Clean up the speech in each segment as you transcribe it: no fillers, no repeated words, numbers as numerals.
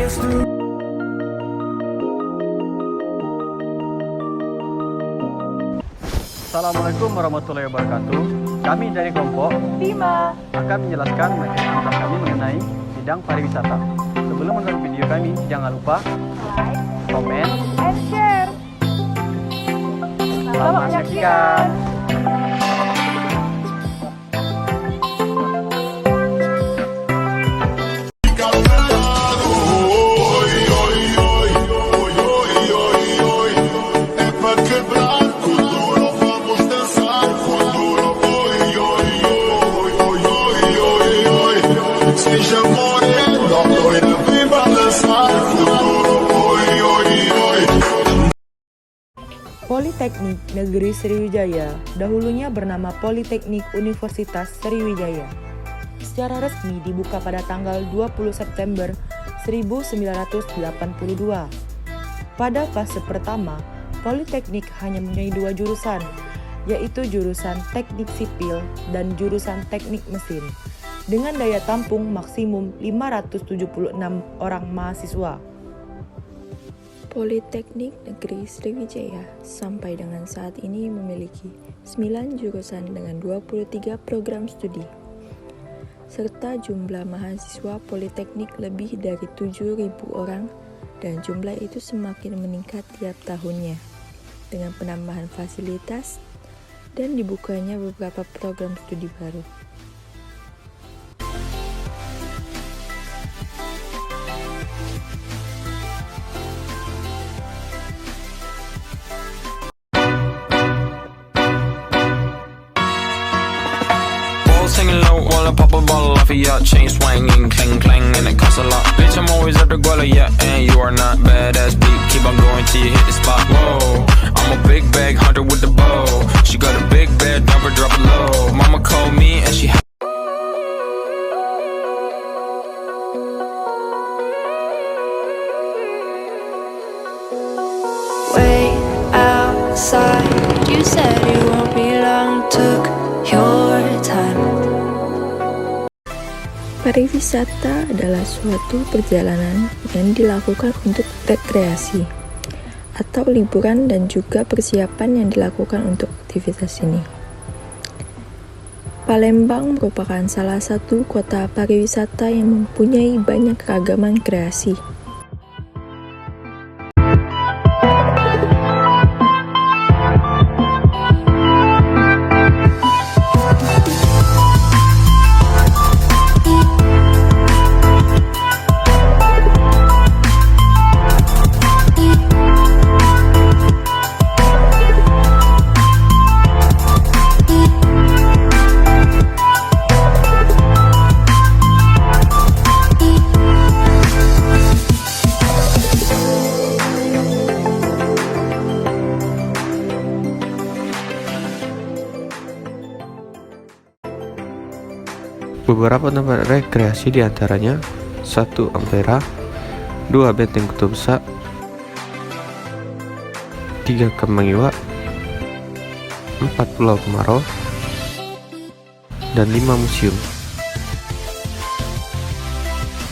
Assalamualaikum warahmatullahi wabarakatuh. Kami dari kelompok 5 akan menjelaskan materi Amdal kami mengenai bidang pariwisata. Sebelum menonton video kami, jangan lupa like, komen, and share. selamat menyaksikan. Politeknik Negeri Sriwijaya dahulunya bernama Politeknik Universitas Sriwijaya. Secara resmi dibuka pada tanggal 20 September 1982. Pada fase pertama, Politeknik hanya mempunyai 2 jurusan, yaitu jurusan Teknik Sipil dan jurusan Teknik Mesin, dengan daya tampung maksimum 576 orang mahasiswa. Politeknik Negeri Sriwijaya sampai dengan saat ini memiliki 9 jurusan dengan 23 program studi, serta jumlah mahasiswa Politeknik lebih dari 7.000 orang, dan jumlah itu semakin meningkat tiap tahunnya dengan penambahan fasilitas dan dibukanya beberapa program studi baru. Singing low while I pop a bottle off of ya. Chain swinging, clang clang, and it costs a lot. Bitch, I'm always at the guala, yeah, and you are not badass beat. Keep on going till you hit the spot. Whoa, I'm a big bag hunter with the bow. She got a big bed, number drop it low. Mama called me and she Way outside, you said you won't be long. Took your time. Pariwisata adalah suatu perjalanan yang dilakukan untuk rekreasi atau liburan, dan juga persiapan yang dilakukan untuk aktivitas ini. Palembang merupakan salah satu kota pariwisata yang mempunyai banyak keragaman kreasi. Beberapa tempat rekreasi diantaranya 1. Ampera, 2. Benteng Kutub Besar, 3. Kembang Iwak, 4. Pulau Kemarau, dan 5. Museum.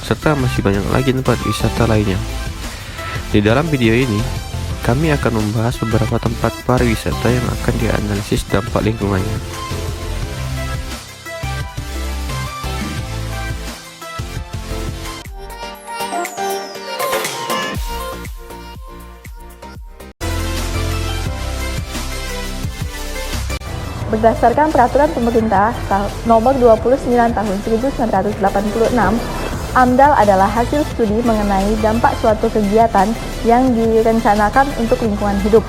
Serta masih banyak lagi tempat wisata lainnya. Di dalam video ini, kami akan membahas beberapa tempat pariwisata yang akan dianalisis dampak lingkungannya. Berdasarkan Peraturan Pemerintah Nomor 29 Tahun 1986, AMDAL adalah hasil studi mengenai dampak suatu kegiatan yang direncanakan untuk lingkungan hidup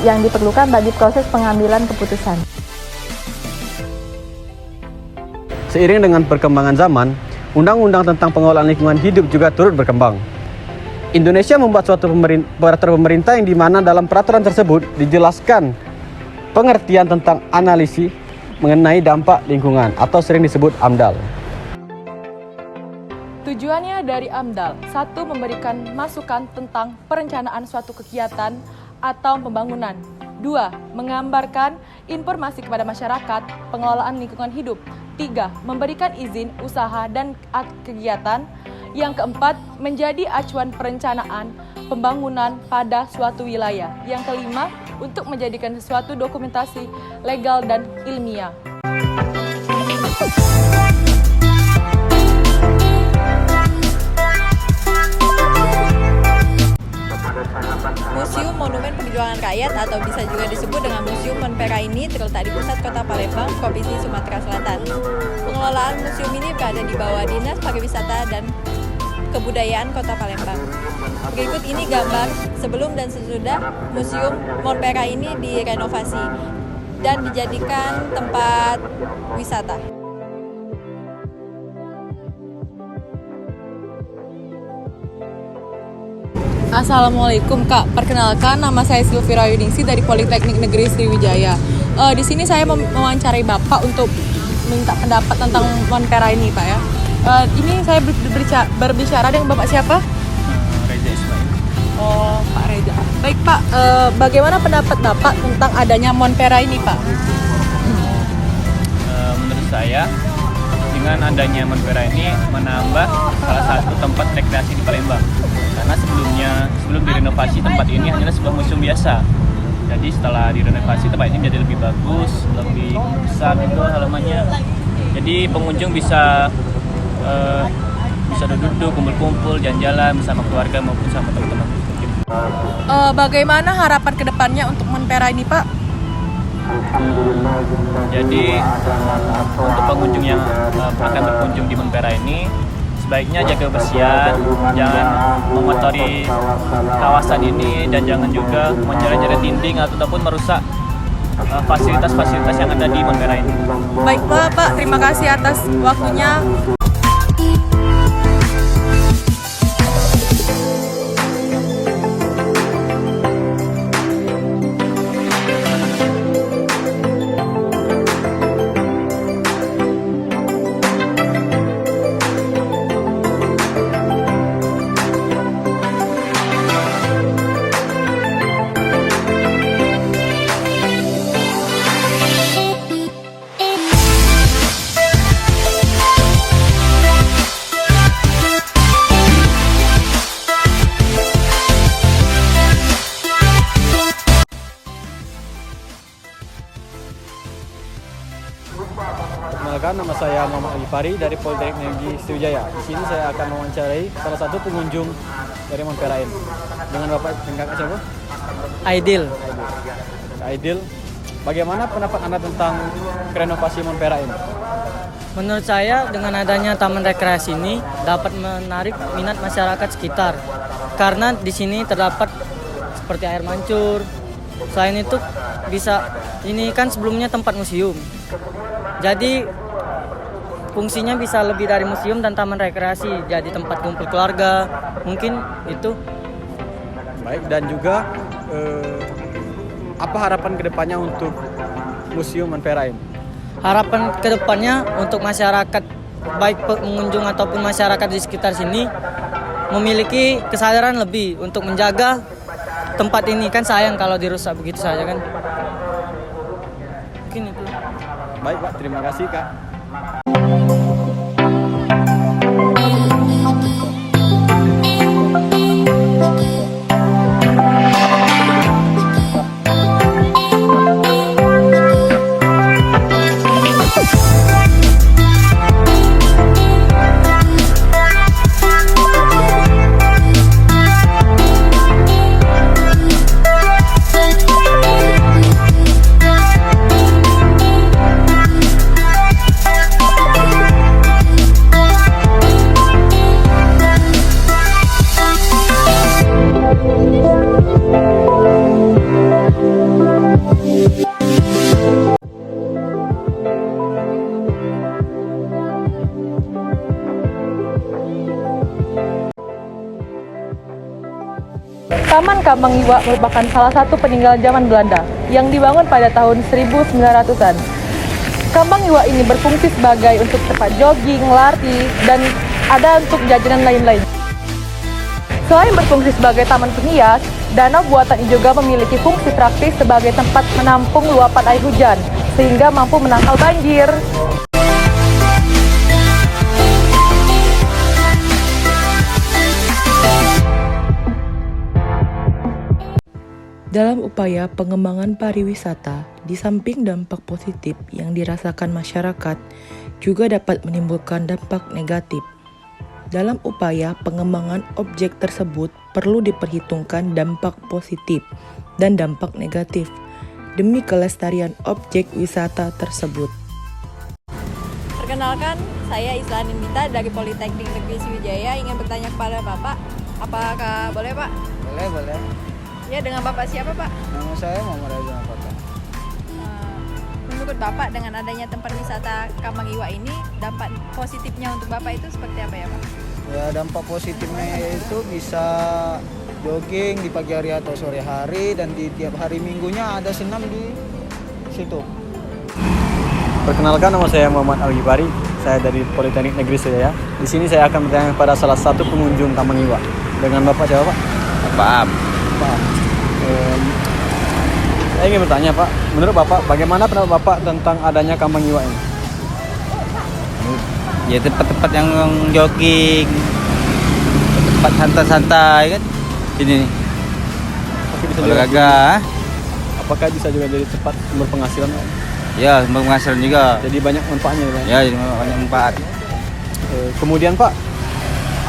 yang diperlukan bagi proses pengambilan keputusan. Seiring dengan perkembangan zaman, undang-undang tentang pengelolaan lingkungan hidup juga turut berkembang. Indonesia membuat suatu peraturan pemerintah yang dimana dalam peraturan tersebut dijelaskan pengertian tentang analisis mengenai dampak lingkungan atau sering disebut AMDAL. Tujuannya dari AMDAL, 1. Memberikan masukan tentang perencanaan suatu kegiatan atau pembangunan. 2. Menggambarkan informasi kepada masyarakat pengelolaan lingkungan hidup. 3. Memberikan izin usaha dan kegiatan Yang keempat, menjadi acuan perencanaan pembangunan pada suatu wilayah. Yang kelima, untuk menjadikan sesuatu dokumentasi legal dan ilmiah. Museum Monumen Perjuangan Rakyat atau bisa juga disebut dengan Museum Monpera ini terletak di pusat kota Palembang, Provinsi Sumatera Selatan. Pengelolaan museum ini berada di bawah Dinas Pariwisata dan Kebudayaan Kota Palembang. Berikut ini gambar sebelum dan sesudah Museum Monpera ini direnovasi dan dijadikan tempat wisata. Assalamualaikum Kak, perkenalkan nama saya Silvira Yuningsi dari Politeknik Negeri Sriwijaya. Di sini saya mewawancarai Bapak untuk minta pendapat tentang Monpera ini Pak ya. Ini saya berbicara dengan Bapak siapa? Reza Ismail. Oh, Pak Reza. Baik Pak, bagaimana pendapat Bapak tentang adanya Monpera ini Pak? Menurut saya, dengan adanya Monpera ini menambah salah satu tempat rekreasi di Palembang. Karena sebelum direnovasi tempat ini hanyalah sebuah museum biasa. Jadi setelah direnovasi tempat ini menjadi lebih bagus, lebih besar gitu halamannya. Jadi pengunjung bisa duduk, kumpul-kumpul, jalan-jalan bersama keluarga maupun sama teman-teman. Bagaimana harapan kedepannya untuk Monpera ini Pak? Jadi untuk pengunjung yang akan berkunjung di Monpera ini, sebaiknya jaga kebersihan, jangan mengotori kawasan ini dan jangan juga menjalar-jalar dinding ataupun merusak fasilitas-fasilitas yang ada di Monpera ini. Baik Pak, terima kasih atas waktunya. Perkenalkan, nama saya Muhammad Ali Fari dari Politeknik Negeri Sriwijaya. Di sini saya akan mewawancarai salah satu pengunjung dari Monpera ini. Dengan Bapak dan Kakak siapa? Aidil. Kak Aidil, bagaimana pendapat Anda tentang renovasi Monpera ini? Menurut saya dengan adanya taman rekreasi ini dapat menarik minat masyarakat sekitar. Karena di sini terdapat seperti air mancur. Selain itu ini kan sebelumnya tempat museum. Jadi fungsinya bisa lebih dari museum dan taman rekreasi, jadi tempat kumpul keluarga, mungkin itu. Baik, dan juga apa harapan kedepannya untuk Museum Monpera ini? Harapan kedepannya untuk masyarakat, baik pengunjung ataupun masyarakat di sekitar sini, memiliki kesadaran lebih untuk menjaga tempat ini. Kan sayang kalau dirusak begitu saja kan. Mungkin itu. Baik Pak, terima kasih Kak. Taman Kambang Iwa merupakan salah satu peninggalan zaman Belanda yang dibangun pada tahun 1900-an. Kambang Iwa ini berfungsi sebagai untuk tempat jogging, lari, dan ada untuk jajanan lain-lain. Selain berfungsi sebagai taman penghias, danau buatan ini juga memiliki fungsi praktis sebagai tempat menampung luapan air hujan, sehingga mampu menangkal banjir. Dalam upaya pengembangan pariwisata, di samping dampak positif yang dirasakan masyarakat, juga dapat menimbulkan dampak negatif. Dalam upaya pengembangan objek tersebut perlu diperhitungkan dampak positif dan dampak negatif demi kelestarian objek wisata tersebut. Perkenalkan, saya Isla Nindita dari Politeknik Negeri Sriwijaya ingin bertanya kepada Bapak, apakah boleh Pak? Boleh. Ya, dengan Bapak siapa Pak? Nama saya Muhammad Azam Apaka. Menurut Bapak dengan adanya tempat wisata Kamangiwa ini, dampak positifnya untuk Bapak itu seperti apa ya Pak? Ya, dampak positifnya itu bisa jogging di pagi hari atau sore hari, dan di tiap hari minggunya ada senam di situ. Perkenalkan, nama saya Muhammad Al-Ghifari. Saya dari Politeknik Negeri Sriwijaya. Di sini saya akan bertanya kepada salah satu pengunjung Kamangiwa. Dengan Bapak siapa Pak? Paham. Saya ingin bertanya Pak, menurut Bapak bagaimana pendapat Bapak tentang adanya Kamangiwa ini? Ya, tempat-tempat yang jogging, tempat santai-santai kan. Ini nih. Olahraga. Apakah bisa juga jadi tempat sumber penghasilan Pak? Ya, sumber penghasilan juga. Jadi banyak manfaatnya Pak? Ya, jadi banyak manfaat. Kemudian Pak,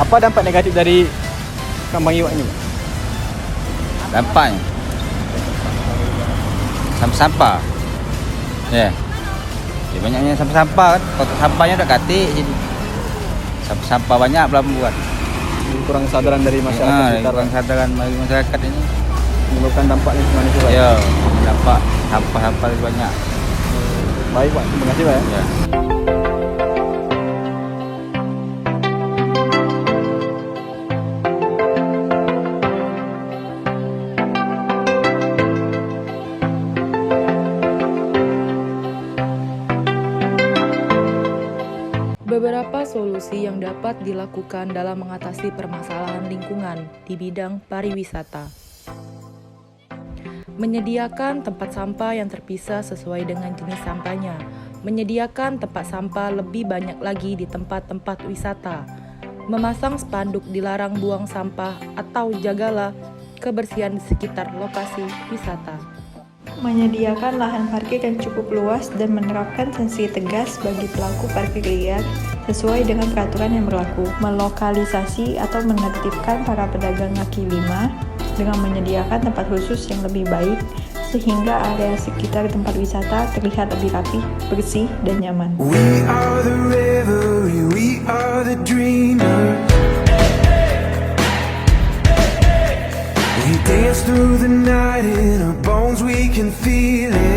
apa dampak negatif dari Kamangiwa ini Pak? Dampaknya sampah-sampah. Ya. Ya, banyaknya sampah-sampah kan. Kotak sampahnya udah katik, jadi sampah banyak belum buat. Kurang kesadaran dari masyarakat sekitar. Kurang kesadaran bagi masyarakat ini. Menimbulkan dampak lingkungan itu Pak? Ya, dampak sampah-sampah banyak. Baik Pak, terima kasih Pak ya. Ya. Beberapa solusi yang dapat dilakukan dalam mengatasi permasalahan lingkungan di bidang pariwisata. Menyediakan tempat sampah yang terpisah sesuai dengan jenis sampahnya. Menyediakan tempat sampah lebih banyak lagi di tempat-tempat wisata. Memasang spanduk dilarang buang sampah atau jagalah kebersihan di sekitar lokasi wisata. Menyediakan lahan parkir yang cukup luas dan menerapkan sanksi tegas bagi pelaku parkir liar sesuai dengan peraturan yang berlaku. Melokalisasi atau menertibkan para pedagang kaki lima dengan menyediakan tempat khusus yang lebih baik sehingga area sekitar tempat wisata terlihat lebih rapi, bersih, dan nyaman. We are the river, we are the dreamers. We dance through the night in our bones, we can feel it.